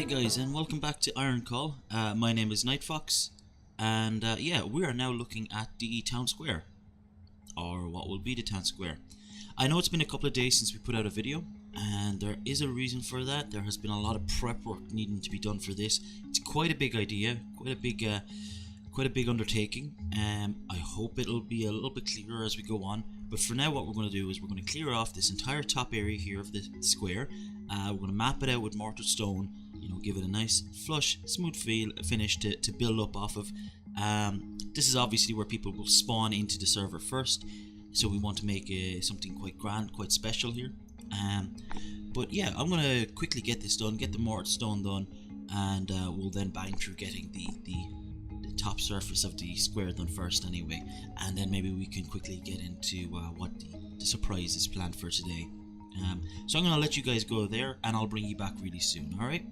Alright guys, and welcome back to IronCall. My name is Nightfox, and yeah, we are now looking at the town square, or what will be the town square. I know it's been a couple of days since we put out a video, and there is a reason for that. There has been a lot of prep work needing to be done for this. It's quite a big idea, quite a big undertaking. I hope it'll be a little bit clearer as we go on. But for now, what we're going to do is we're going to clear off this entire top area here of the square. We're going to map it out with mortar stone. You know, give it a nice flush, smooth finish to build up off of. This is obviously where people will spawn into the server first, so we want to make something quite grand, quite special here. But yeah, I'm gonna quickly get this done, get the mortar stone done, and we'll then bang through getting the top surface of the square done first anyway, and then maybe we can quickly get into what the surprise is planned for today. So I'm gonna let you guys go there, and I'll bring you back really soon. All right.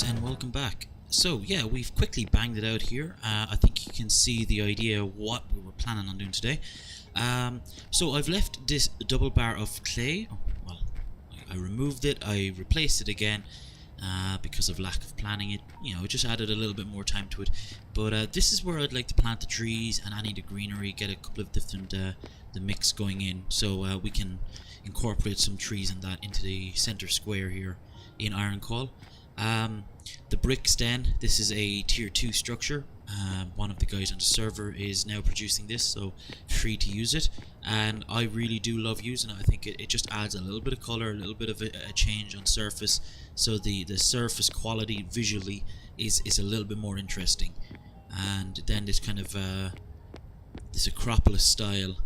And welcome back. So yeah, we've quickly banged it out here. I think you can see the idea of what we were planning on doing today. So I've left this double bar of clay. Well, I removed it, I replaced it again because of lack of planning it. You know, it just added a little bit more time to it. But this is where I'd like to plant the trees and any of the greenery, get a couple of different the mix going in, so we can incorporate some trees and that into the center square here in IronCall. The bricks then, this is a tier 2 structure. One of the guys on the server is now producing this, so free to use it, and I really do love using it. I think it just adds a little bit of color, a little bit of a change on surface, so the surface quality visually is a little bit more interesting. And then this kind of this Acropolis style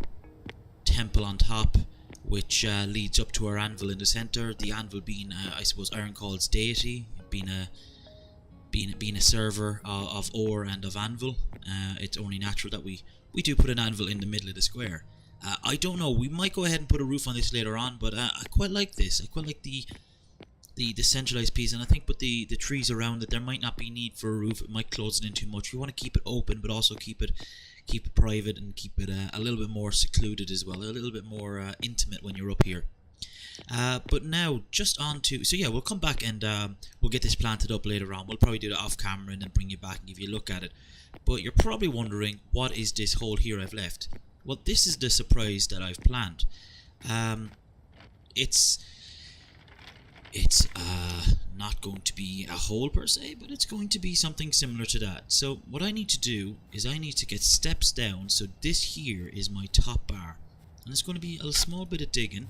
temple on top, which leads up to our anvil in the center. The anvil being I suppose IronCall's deity, being a server of ore and of anvil. It's only natural that we do put an anvil in the middle of the square. I don't know, we might go ahead and put a roof on this later on, but I quite like this. I quite like the centralized piece, and I think with the trees around it, there might not be need for a roof. It might close it in too much. We want to keep it open, but also keep it private, and keep it a little bit more secluded as well, a little bit more intimate when you're up here. But now, just on to, so yeah, we'll come back and we'll get this planted up later on. We'll probably do that off camera and then bring you back and give you a look at it. But you're probably wondering, what is this hole here I've left? Well, this is the surprise that I've planned. It's not going to be a hole per se, but it's going to be something similar to that. So what I need to do is I need to get steps down. So this here is my top bar, and it's going to be a small bit of digging.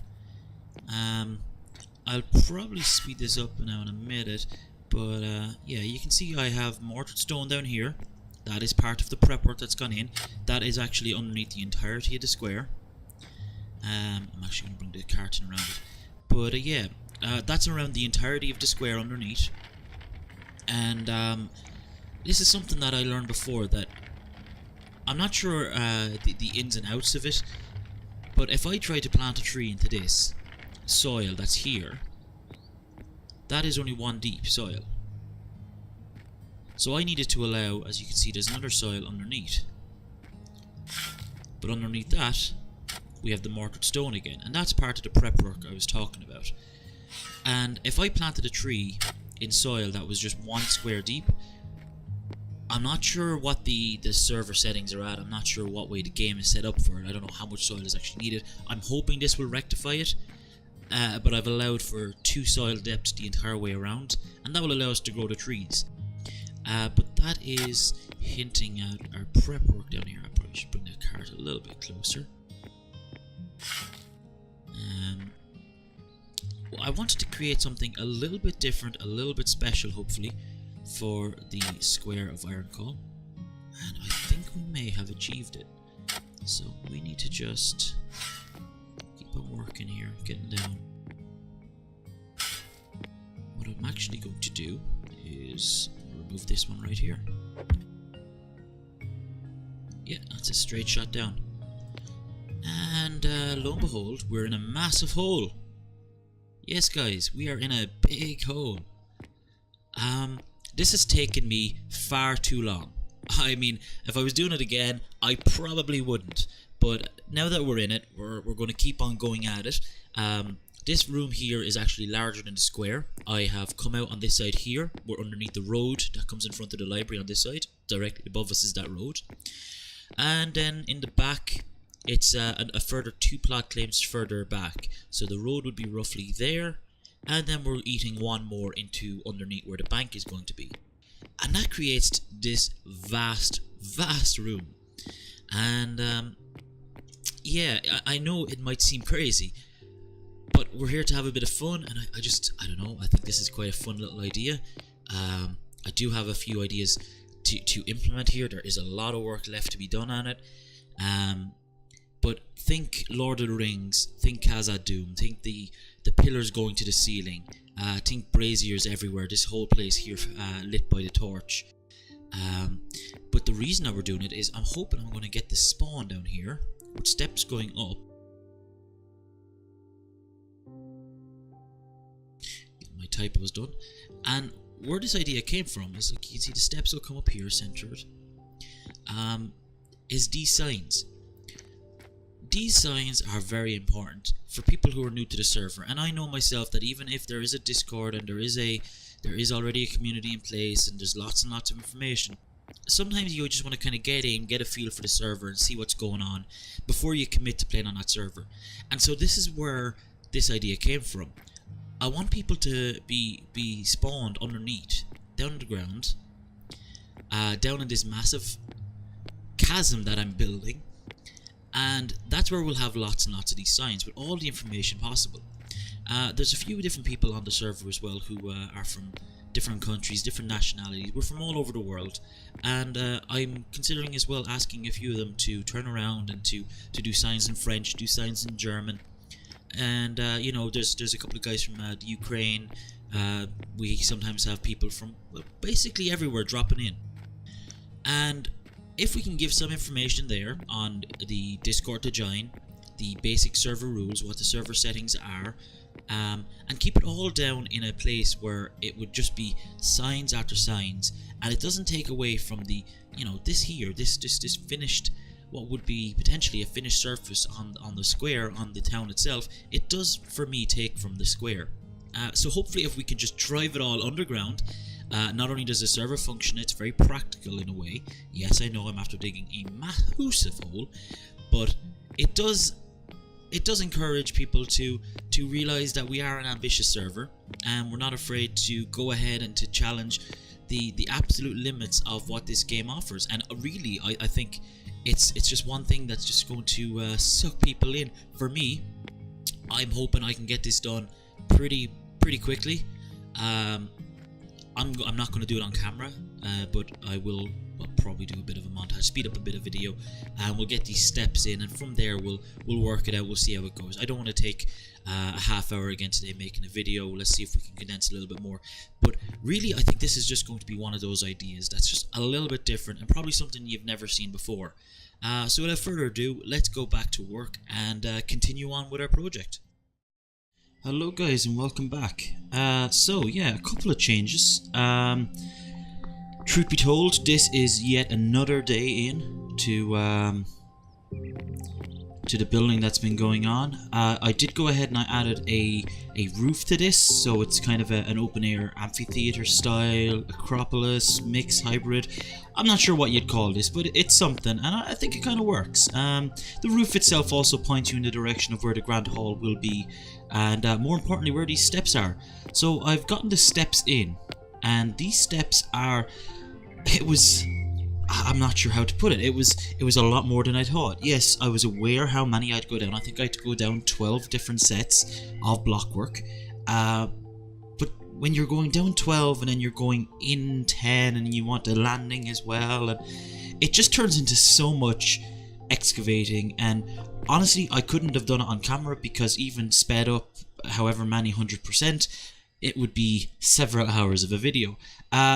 I'll probably speed this up now in a minute, but yeah, you can see I have mortared stone down here. That is part of the prep work that's gone in. That is actually underneath the entirety of the square. I'm actually going to bring the carton around it. But yeah, That's around the entirety of the square underneath. And this is something that I learned before, that I'm not sure the ins and outs of it, but if I try to plant a tree into this soil that's here, that is only 1 deep soil. So I needed to allow, as you can see, there's another soil underneath. But underneath that, we have the mortared stone again, and that's part of the prep work I was talking about. And if I planted a tree in soil that was just 1 square deep, I'm not sure what the server settings are at. I'm not sure what way the game is set up for it. I don't know how much soil is actually needed. I'm hoping this will rectify it, but I've allowed for 2 soil depths the entire way around, and that will allow us to grow the trees. But that is hinting at our prep work down here. I probably should bring the cart a little bit closer. Well, I wanted to create something a little bit different, a little bit special, hopefully, for the square of IronCall, and I think we may have achieved it. So we need to just keep on working here, getting down. What I'm actually going to do is remove this one right here. Yeah, that's a straight shot down. And lo and behold, we're in a massive hole. Yes guys, we are in a big hole. This has taken me far too long. I mean, if I was doing it again, I probably wouldn't. But now that we're in it, we're going to keep on going at it. This room here is actually larger than the square. I have come out on this side here. We're underneath the road that comes in front of the library on this side. Directly above us is that road. And then in the back, it's a further 2 plot claims further back. So the road would be roughly there. And then we're eating 1 more into underneath where the bank is going to be. And that creates this vast room. And yeah, I know it might seem crazy, but we're here to have a bit of fun, and I don't know, I think this is quite a fun little idea. I do have a few ideas to implement here. There is a lot of work left to be done on it. But think Lord of the Rings, think Khazad-dûm, think the pillars going to the ceiling, think braziers everywhere, this whole place here lit by the torch. But the reason that we're doing it is I'm hoping I'm going to get this spawn down here, with steps going up. My typo was done. And where this idea came from is, like, you can see the steps will come up here centered, is these signs. These signs are very important for people who are new to the server, and I know myself that even if there is a Discord and there is already a community in place and there's lots and lots of information, sometimes you just want to kind of get in, get a feel for the server and see what's going on before you commit to playing on that server. And so this is where this idea came from. I want people to be spawned underneath, down on the ground, down in this massive chasm that I'm building. And that's where we'll have lots and lots of these signs with all the information possible. There's a few different people on the server as well who are from different countries, different nationalities. We're from all over the world, and I'm considering as well asking a few of them to turn around and to do signs in French, do signs in German. And you know, there's a couple of guys from the Ukraine. We sometimes have people from, well, basically everywhere dropping in. And if we can give some information there on the Discord to join, the basic server rules, what the server settings are, and keep it all down in a place where it would just be signs after signs, and it doesn't take away from the, you know, this here, this finished, what would be potentially a finished surface on the square, on the town itself. It does, for me, take from the square. So hopefully if we can just drive it all underground, not only does the server function, it's very practical in a way. Yes, I know I'm after digging a massive hole, but it does encourage people to realize that we are an ambitious server, and we're not afraid to go ahead and to challenge the absolute limits of what this game offers. And really, I think it's just one thing that's just going to suck people in. For me, I'm hoping I can get this done pretty quickly. I'm not going to do it on camera, but I will probably do a bit of a montage, speed up a bit of video, and we'll get these steps in, and from there we'll work it out. We'll see how it goes. I don't want to take a half hour again today making a video. Let's see if we can condense a little bit more. But really, I think this is just going to be one of those ideas that's just a little bit different and probably something you've never seen before. So without further ado, let's go back to work and continue on with our project. Hello guys, and welcome back. So yeah, a couple of changes. Truth be told, this is yet another day in to the building that's been going on. I did go ahead and I added a roof to this, so it's kind of an open air amphitheater style, acropolis, mix, hybrid. I'm not sure what you'd call this, but it's something, and I think it kind of works. The roof itself also points you in the direction of where the Grand Hall will be, and more importantly, where these steps are. So I've gotten the steps in, and these steps are... I'm not sure how to put it. It was a lot more than I thought. Yes, I was aware how many I'd go down. I think I had to go down 12 different sets of blockwork. But when you're going down 12 and then you're going in 10 and you want the landing as well, and it just turns into so much excavating. And honestly, I couldn't have done it on camera because even sped up however many 100%, it would be several hours of a video.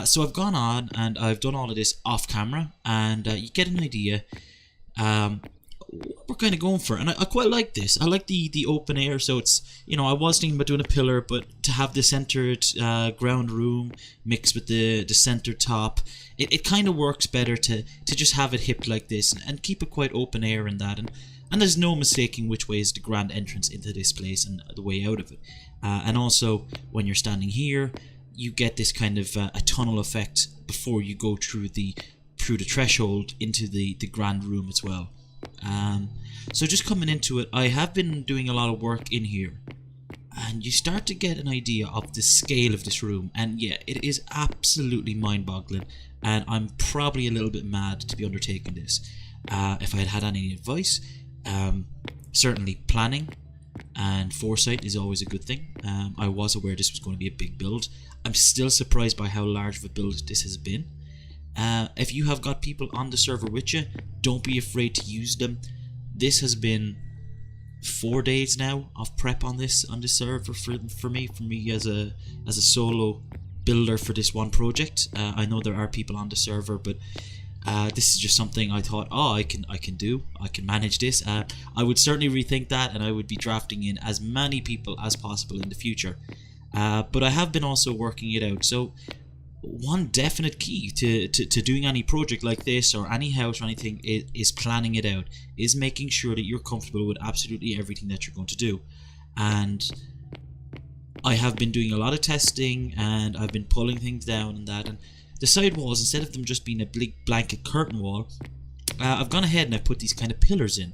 So I've gone on and I've done all of this off camera, and you get an idea what we're kind of going for. And I quite like this. I like the open air, so it's, you know, I was thinking about doing a pillar, but to have the centered ground room mixed with the center top, it kind of works better to just have it hipped like this and keep it quite open air and that. And there's no mistaking which way is the grand entrance into this place and the way out of it. And also, when you're standing here, you get this kind of a tunnel effect before you go through the threshold into the grand room as well. So just coming into it, I have been doing a lot of work in here, and you start to get an idea of the scale of this room. And yeah, it is absolutely mind-boggling, and I'm probably a little bit mad to be undertaking this. If I had had any advice, certainly planning and foresight is always a good thing. I was aware this was going to be a big build. I'm still surprised by how large of a build this has been. If you have got people on the server with you, don't be afraid to use them. This has been 4 days now of prep on this server for me as a solo builder for this one project. I know there are people on the server, but this is just something I thought, I can manage this. I would certainly rethink that, and I would be drafting in as many people as possible in the future. But I have been also working it out. So one definite key to doing any project like this or any house or anything is planning it out, is making sure that you're comfortable with absolutely everything that you're going to do. And I have been doing a lot of testing, and I've been pulling things down and that, and the side walls, instead of them just being a big blanket curtain wall, I've gone ahead and I've put these kind of pillars in,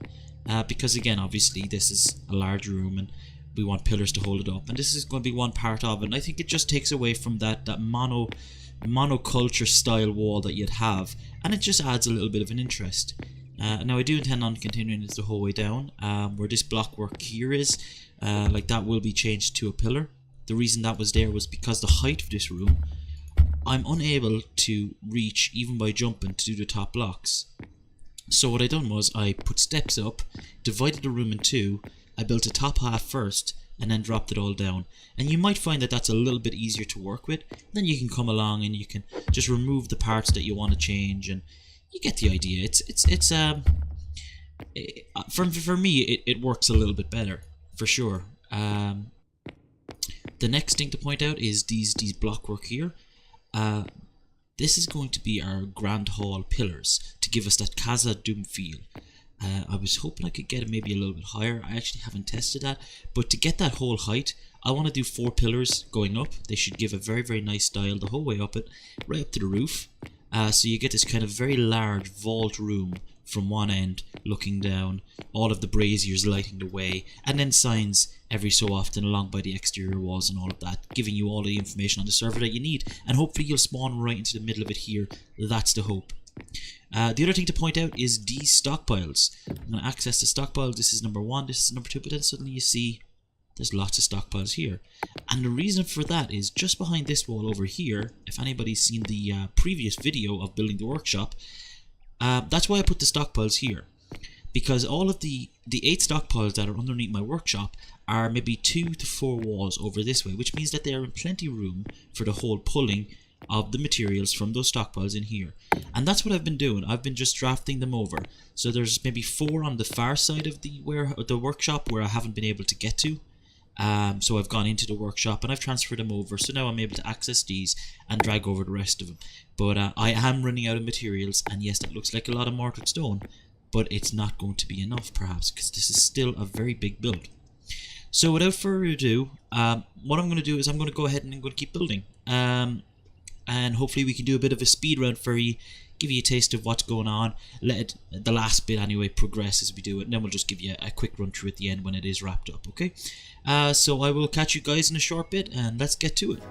because again, obviously this is a large room and we want pillars to hold it up, and this is going to be one part of it. And I think it just takes away from that monoculture style wall that you'd have, and it just adds a little bit of an interest. Now I do intend on continuing this the whole way down, where this blockwork here is, like that will be changed to a pillar. The reason that was there was because the height of this room, I'm unable to reach even by jumping to do the top blocks. So what I done was I put steps up, divided the room in two, I built a top half first, and then dropped it all down. And you might find that that's a little bit easier to work with. Then you can come along and you can just remove the parts that you want to change, and you get the idea. For me, it works a little bit better, for sure. The next thing to point out is these blockwork here. This is going to be our Grand Hall pillars to give us that Casa Doom feel. I was hoping I could get it maybe a little bit higher. I actually haven't tested that, but to get that whole height, I want to do 4 pillars going up. They should give a very, very nice style the whole way up it, right up to the roof. So you get this kind of very large vault room from one end looking down, all of the braziers lighting the way, and then signs every so often along by the exterior walls and all of that, giving you all the information on the server that you need, and hopefully you'll spawn right into the middle of it here. That's the hope. The other thing to point out is these stockpiles. I'm going to access the stockpile. This is number 1, this is number 2, but then suddenly you see there's lots of stockpiles here. And the reason for that is just behind this wall over here, if anybody's seen the previous video of building the workshop, that's why I put the stockpiles here. Because all of the 8 stockpiles that are underneath my workshop are maybe 2 to 4 walls over this way, which means that they are in plenty of room for the whole pulling of the materials from those stockpiles in here. And that's what I've been doing. I've been just drafting them over. So there's maybe 4 on the far side of the workshop where I haven't been able to get to. So I've gone into the workshop and I've transferred them over, so now I'm able to access these and drag over the rest of them. But I am running out of materials, and yes, that looks like a lot of mortared stone, but it's not going to be enough perhaps, because this is still a very big build. So without further ado, what I'm going to do is I'm going to go ahead and I'm going to keep building, and hopefully we can do a bit of a speed round for you, give you a taste of what's going on, let the last bit anyway progress as we do it, and then we'll just give you a quick run through at the end when it is wrapped up, okay? So I will catch you guys in a short bit, and let's get to it.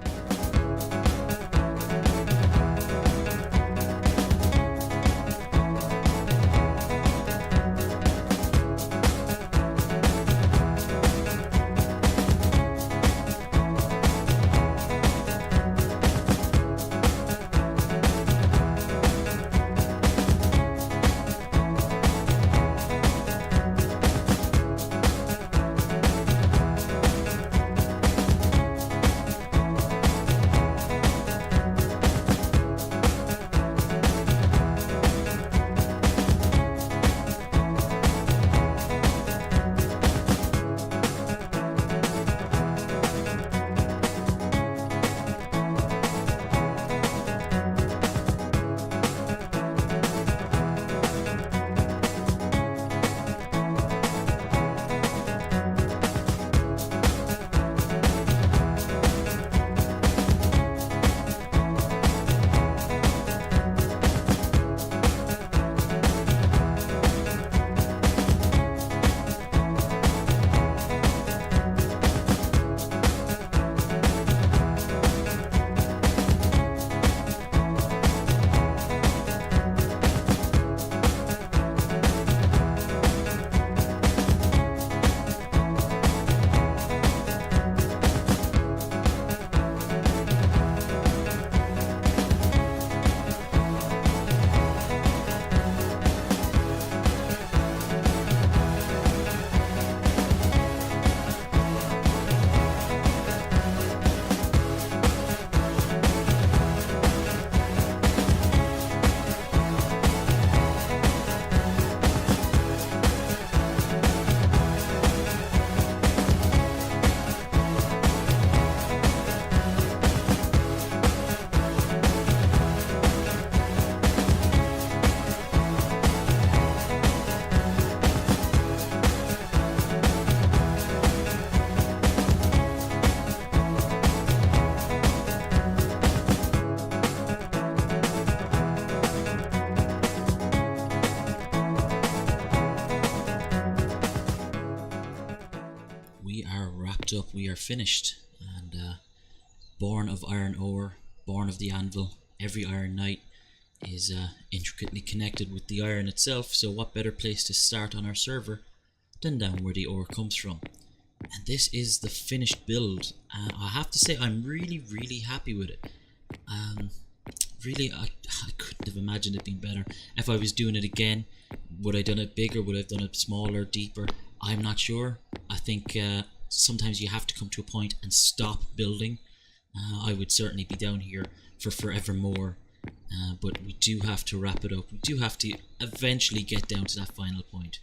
Up, we are finished, and born of iron ore, born of the anvil, every iron knight is intricately connected with the iron itself, so what better place to start on our server than down where the ore comes from. And this is the finished build. I have to say I'm really happy with it. Really, I couldn't have imagined it being better. If I was doing it again, would I have done it bigger, would I have done it smaller, deeper? I'm not sure. I think sometimes you have to come to a point and stop building. I would certainly be down here for forevermore, but we do have to wrap it up. We do have to eventually get down to that final point.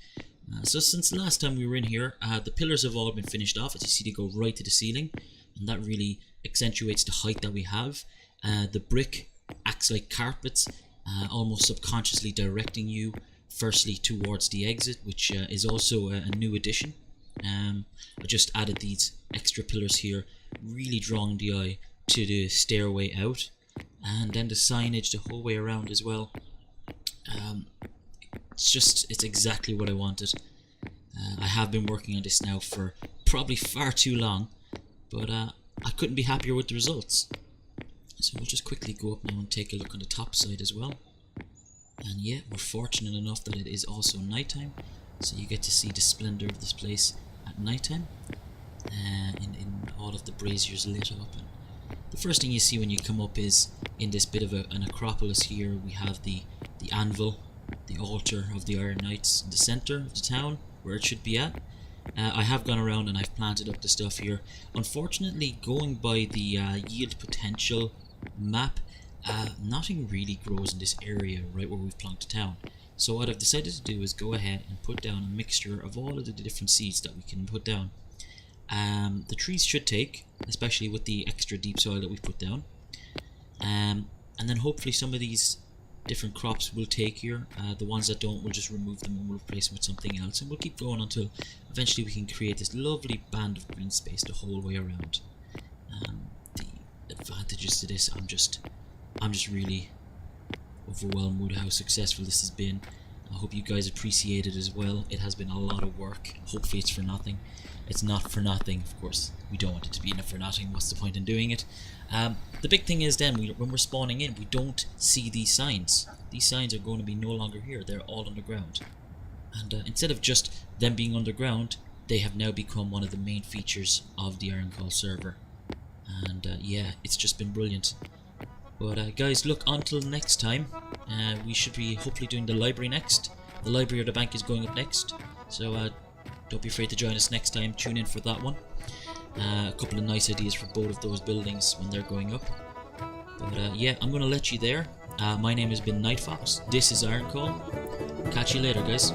So since the last time we were in here, the pillars have all been finished off. As you see, they go right to the ceiling, and that really accentuates the height that we have. The brick acts like carpets, almost subconsciously directing you firstly towards the exit, which is also a new addition. I just added these extra pillars here, really drawing the eye to the stairway out, and then the signage the whole way around as well. It's exactly what I wanted. I have been working on this now for probably far too long, but I couldn't be happier with the results. So we'll just quickly go up now and take a look on the top side as well. And yeah, we're fortunate enough that it is also nighttime, so you get to see the splendor of this place at nighttime. in all of the braziers lit up. And the first thing you see when you come up is in this bit of an acropolis here. We have the anvil, the altar of the Iron Knights in the center of the town, where it should be at. I have gone around and I've planted up the stuff here. Unfortunately, going by the yield potential map, nothing really grows in this area right where we've plonked the town. So what I've decided to do is go ahead and put down a mixture of all of the different seeds that we can put down. The trees should take, especially with the extra deep soil that we've put down. And then hopefully some of these different crops will take here. The ones that don't, we'll just remove them and we'll replace them with something else. And we'll keep going until eventually we can create this lovely band of green space the whole way around. The advantages to this, I'm just really overwhelmed with how successful this has been. I hope you guys appreciate it as well. It has been a lot of work. Hopefully it's for nothing. It's not for nothing, of course. We don't want it to be for nothing. What's the point in doing it? The big thing is then, when we're spawning in, we don't see these signs. These signs are going to be no longer here. They're all underground. And instead of just them being underground, they have now become one of the main features of the IronCall server. And yeah, it's just been brilliant. But guys, look, until next time, we should be hopefully doing the library next. The library or the bank is going up next. So don't be afraid to join us next time. Tune in for that one. A couple of nice ideas for both of those buildings when they're going up. But yeah, I'm going to let you there. My name has been Nightfox. This is IronCall. Catch you later, guys.